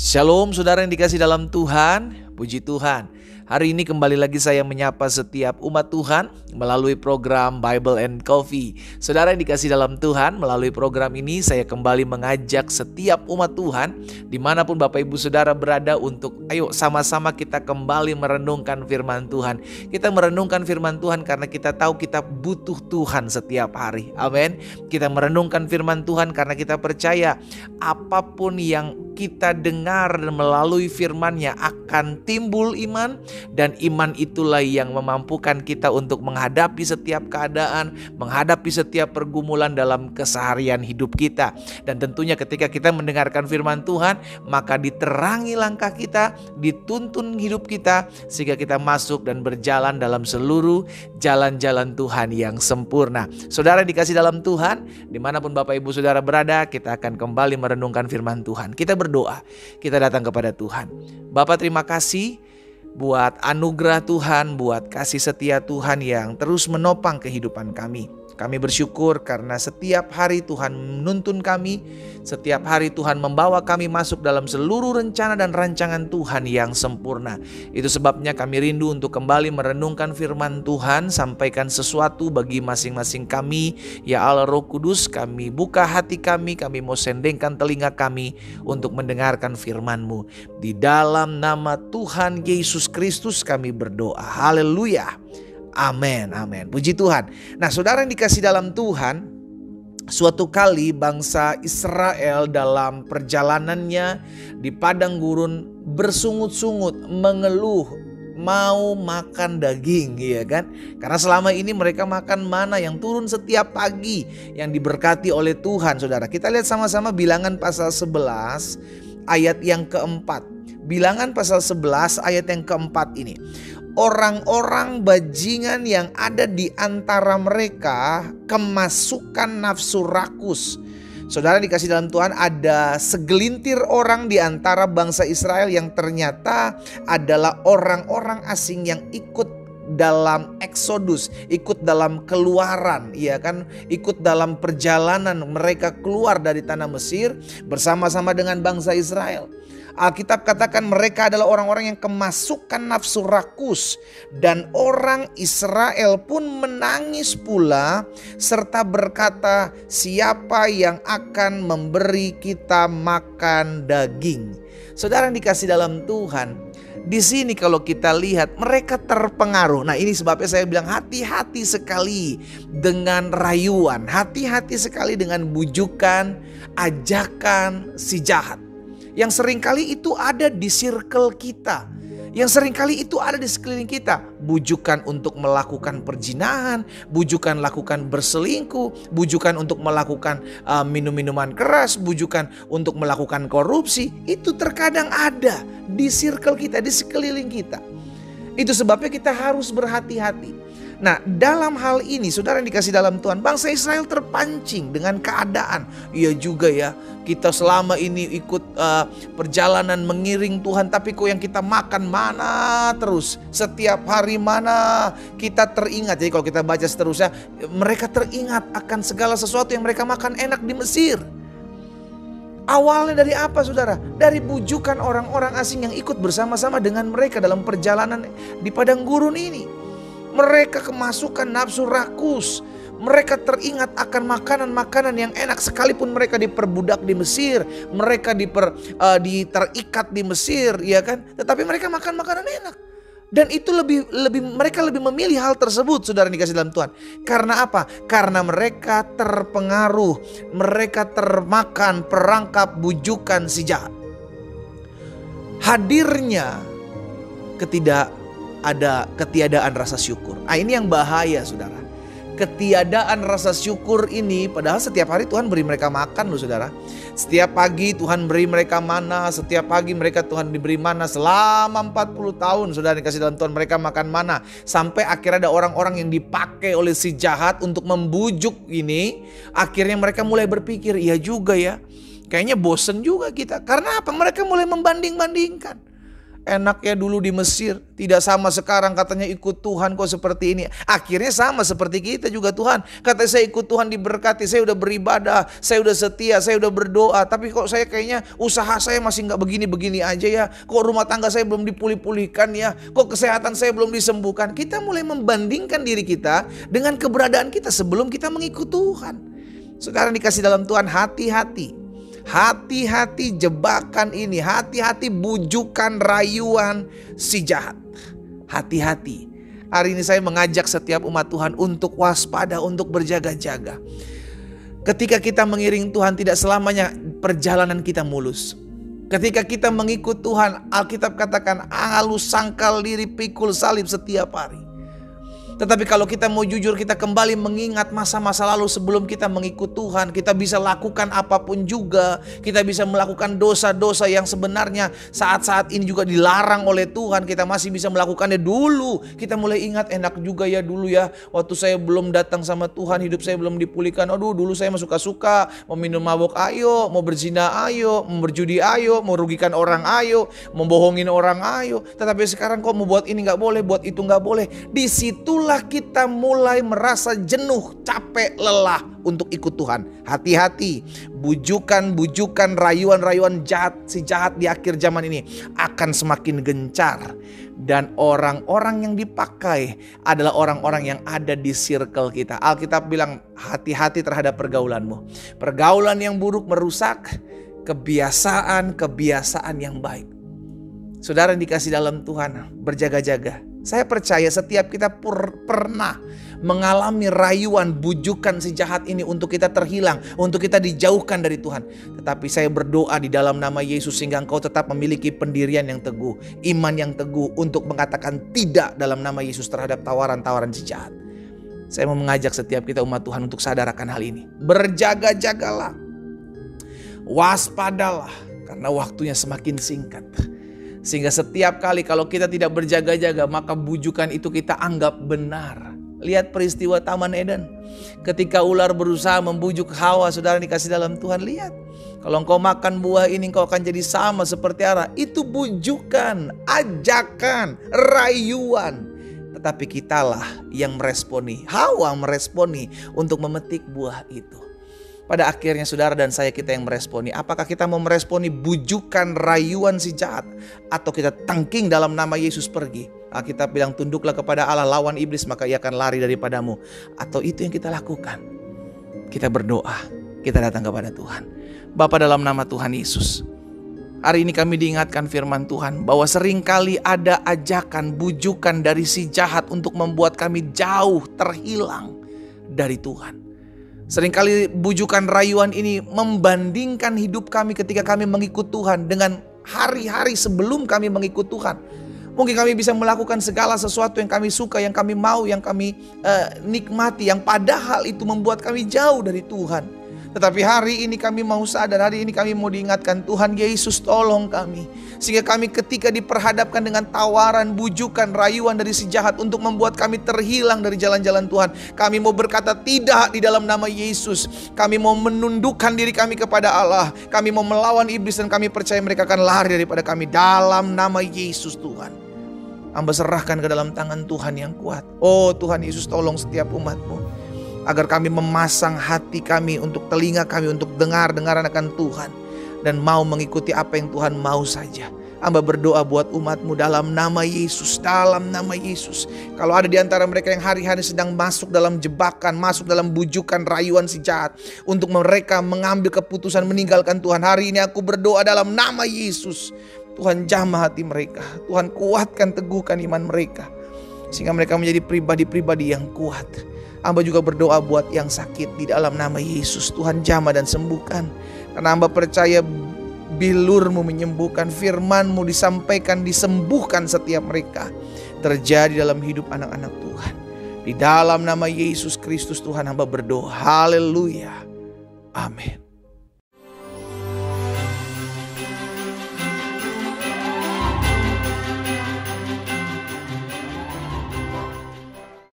Shalom saudara yang dikasih dalam Tuhan, puji Tuhan. Hari ini kembali lagi saya menyapa setiap umat Tuhan melalui program Bible and Coffee. Saudara yang dikasih dalam Tuhan, melalui program ini saya kembali mengajak setiap umat Tuhan dimanapun Bapak Ibu Saudara berada untuk ayo sama-sama kita kembali merenungkan firman Tuhan. Kita merenungkan firman Tuhan karena kita tahu kita butuh Tuhan setiap hari. Amin. Kita merenungkan firman Tuhan karena kita percaya apapun yang kita dengar melalui firman-Nya akan timbul iman, dan iman itulah yang memampukan kita untuk menghadapi setiap keadaan, menghadapi setiap pergumulan dalam keseharian hidup kita. Dan tentunya ketika kita mendengarkan firman Tuhan, maka diterangi langkah kita, dituntun hidup kita, sehingga kita masuk dan berjalan dalam seluruh jalan-jalan Tuhan yang sempurna. Saudara dikasih dalam Tuhan, dimanapun Bapak Ibu Saudara berada, kita akan kembali merenungkan firman Tuhan. Kita berdoa, kita datang kepada Tuhan. Bapak, terima kasih buat anugerah Tuhan, buat kasih setia Tuhan yang terus menopang kehidupan kami. Kami bersyukur karena setiap hari Tuhan menuntun kami, setiap hari Tuhan membawa kami masuk dalam seluruh rencana dan rancangan Tuhan yang sempurna. Itu sebabnya kami rindu untuk kembali merenungkan firman Tuhan, sampaikan sesuatu bagi masing-masing kami. Ya Allah Roh Kudus, kami buka hati kami mau sendengkan telinga kami untuk mendengarkan firman-Mu. Di dalam nama Tuhan Yesus Kristus kami berdoa. Haleluya. Amin, amin. Puji Tuhan. Nah, saudara yang dikasih dalam Tuhan, suatu kali bangsa Israel dalam perjalanannya di padang gurun bersungut-sungut, mengeluh, mau makan daging, ya kan? Karena selama ini mereka makan mana yang turun setiap pagi, yang diberkati oleh Tuhan, saudara. Kita lihat sama-sama Bilangan pasal 11 ayat yang keempat. Bilangan pasal 11 ayat yang keempat ini. Orang-orang bajingan yang ada di antara mereka kemasukan nafsu rakus. Saudara dikasih dalam Tuhan, ada segelintir orang di antara bangsa Israel yang ternyata adalah orang-orang asing yang ikut dalam Exodus, ikut dalam keluaran, ya kan, ikut dalam perjalanan mereka keluar dari tanah Mesir bersama-sama dengan bangsa Israel. Alkitab katakan mereka adalah orang-orang yang kemasukan nafsu rakus, dan orang Israel pun menangis pula serta berkata, siapa yang akan memberi kita makan daging? Saudara yang dikasih dalam Tuhan, di sini kalau kita lihat mereka terpengaruh. Nah, ini sebabnya saya bilang hati-hati sekali dengan rayuan, hati-hati sekali dengan bujukan, ajakan si jahat. Yang seringkali itu ada di circle kita, yang seringkali itu ada di sekeliling kita. Bujukan untuk melakukan perzinahan, bujukan lakukan berselingkuh, bujukan untuk melakukan minum-minuman keras, bujukan untuk melakukan korupsi. Itu terkadang ada di circle kita, di sekeliling kita. Itu sebabnya kita harus berhati-hati. Nah, dalam hal ini saudara yang dikasih dalam Tuhan, bangsa Israel terpancing dengan keadaan. Iya juga ya, kita selama ini ikut perjalanan mengiring Tuhan, tapi kok yang kita makan mana terus? Setiap hari mana kita teringat. Jadi kalau kita baca seterusnya, mereka teringat akan segala sesuatu yang mereka makan enak di Mesir. Awalnya dari apa saudara? Dari bujukan orang-orang asing yang ikut bersama-sama dengan mereka dalam perjalanan di padang gurun ini. Mereka kemasukan nafsu rakus. Mereka teringat akan makanan-makanan yang enak, sekalipun mereka diperbudak di Mesir, mereka terikat di Mesir, ya kan? Tetapi mereka makan makanan enak. Dan itu mereka lebih memilih hal tersebut, saudara dikasih dalam Tuhan. Karena apa? Karena mereka terpengaruh, mereka termakan perangkap bujukan si jahat. Hadirnya ketiadaan rasa syukur. Ini yang bahaya, saudara. Ketiadaan rasa syukur ini, padahal setiap hari Tuhan beri mereka makan loh, saudara. Setiap pagi Tuhan beri mereka mana, setiap pagi mereka Tuhan diberi mana selama 40 tahun, saudara dikasih dalam Tuhan, mereka makan mana. Sampai akhirnya ada orang-orang yang dipakai oleh si jahat untuk membujuk ini. Akhirnya mereka mulai berpikir, iya juga ya, kayaknya bosen juga kita. Karena apa? Mereka mulai membanding-bandingkan. enak ya dulu di Mesir, tidak sama sekarang katanya ikut Tuhan kok seperti ini. Akhirnya sama seperti kita juga Tuhan. Katanya saya ikut Tuhan diberkati, saya udah beribadah, saya udah setia, saya udah berdoa. Tapi kok saya kayaknya usaha saya masih nggak begini-begini aja ya. Kok rumah tangga saya belum dipulih-pulihkan ya. Kok kesehatan saya belum disembuhkan. Kita mulai membandingkan diri kita dengan keberadaan kita sebelum kita mengikut Tuhan. Sekarang dikasih dalam Tuhan, hati-hati. Hati-hati jebakan ini, hati-hati bujukan rayuan si jahat. Hati-hati. Hari ini saya mengajak setiap umat Tuhan untuk waspada, untuk berjaga-jaga. Ketika kita mengiring Tuhan, tidak selamanya perjalanan kita mulus. Ketika kita mengikut Tuhan, Alkitab katakan halus sangkal diri pikul salib setiap hari. Tetapi kalau kita mau jujur, kita kembali mengingat masa-masa lalu sebelum kita mengikut Tuhan, kita bisa lakukan apapun juga. Kita bisa melakukan dosa-dosa yang sebenarnya saat-saat ini juga dilarang oleh Tuhan. Kita masih bisa melakukannya dulu. Kita mulai ingat, enak juga ya dulu ya. Waktu saya belum datang sama Tuhan, hidup saya belum dipulihkan. Aduh, dulu saya suka-suka, mau minum mabuk ayo, mau berzina ayo, mau berjudi ayo, mau rugikan orang ayo, membohongin orang ayo. Tetapi sekarang kok mau buat ini gak boleh, buat itu gak boleh. Disitulah kita mulai merasa jenuh, capek, lelah untuk ikut Tuhan. Hati-hati, bujukan-bujukan, rayuan-rayuan jahat, si jahat di akhir zaman ini akan semakin gencar. Dan orang-orang yang dipakai adalah orang-orang yang ada di circle kita. Alkitab bilang hati-hati terhadap pergaulanmu. Pergaulan yang buruk merusak kebiasaan-kebiasaan yang baik. Saudara yang dikasih dalam Tuhan, berjaga-jaga. Saya percaya setiap kita pernah mengalami rayuan, bujukan si jahat ini untuk kita terhilang, untuk kita dijauhkan dari Tuhan. Tetapi saya berdoa di dalam nama Yesus sehingga engkau tetap memiliki pendirian yang teguh, iman yang teguh untuk mengatakan tidak dalam nama Yesus terhadap tawaran-tawaran si jahat. Saya mau mengajak setiap kita umat Tuhan untuk sadar akan hal ini. Berjaga-jagalah, waspadalah, karena waktunya semakin singkat. Sehingga setiap kali kalau kita tidak berjaga-jaga, maka bujukan itu kita anggap benar. Lihat peristiwa Taman Eden. Ketika ular berusaha membujuk Hawa, saudara dikasih dalam Tuhan, lihat. Kalau engkau makan buah ini, engkau akan jadi sama seperti Allah. Itu bujukan, ajakan, rayuan. Tetapi kitalah yang meresponi. Hawa meresponi untuk memetik buah itu. Pada akhirnya saudara dan saya, kita yang meresponi. Apakah kita mau meresponi bujukan rayuan si jahat, atau kita tangking dalam nama Yesus pergi? Kita bilang tunduklah kepada Allah, lawan iblis maka ia akan lari daripadamu. Atau itu yang kita lakukan? Kita berdoa, kita datang kepada Tuhan. Bapa, dalam nama Tuhan Yesus, hari ini kami diingatkan firman Tuhan bahwa seringkali ada ajakan, bujukan dari si jahat untuk membuat kami jauh terhilang dari Tuhan. Seringkali bujukan rayuan ini membandingkan hidup kami ketika kami mengikut Tuhan dengan hari-hari sebelum kami mengikut Tuhan. Mungkin kami bisa melakukan segala sesuatu yang kami suka, yang kami mau, yang kami nikmati, yang padahal itu membuat kami jauh dari Tuhan. Tetapi hari ini kami mau sadar, hari ini kami mau diingatkan, Tuhan Yesus tolong kami. Sehingga kami ketika diperhadapkan dengan tawaran, bujukan, rayuan dari si jahat untuk membuat kami terhilang dari jalan-jalan Tuhan, kami mau berkata tidak di dalam nama Yesus. Kami mau menundukkan diri kami kepada Allah. Kami mau melawan iblis dan kami percaya mereka akan lari daripada kami dalam nama Yesus Tuhan. Hamba serahkan ke dalam tangan Tuhan yang kuat. Oh Tuhan Yesus, tolong setiap umat-Mu, agar kami memasang hati kami untuk telinga kami untuk dengar-dengaran akan Tuhan. Dan mau mengikuti apa yang Tuhan mau saja. Hamba berdoa buat umat-Mu dalam nama Yesus. Dalam nama Yesus. Kalau ada di antara mereka yang hari-hari sedang masuk dalam jebakan, masuk dalam bujukan rayuan si jahat, untuk mereka mengambil keputusan meninggalkan Tuhan, hari ini aku berdoa dalam nama Yesus. Tuhan jamah hati mereka. Tuhan kuatkan, teguhkan iman mereka. Sehingga mereka menjadi pribadi-pribadi yang kuat. Hamba juga berdoa buat yang sakit di dalam nama Yesus. Tuhan jamah dan sembuhkan. Karena hamba percaya bilur-Mu menyembuhkan, firman-Mu disampaikan, disembuhkan setiap mereka. Terjadi dalam hidup anak-anak Tuhan. Di dalam nama Yesus Kristus Tuhan hamba berdoa. Haleluya. Amin.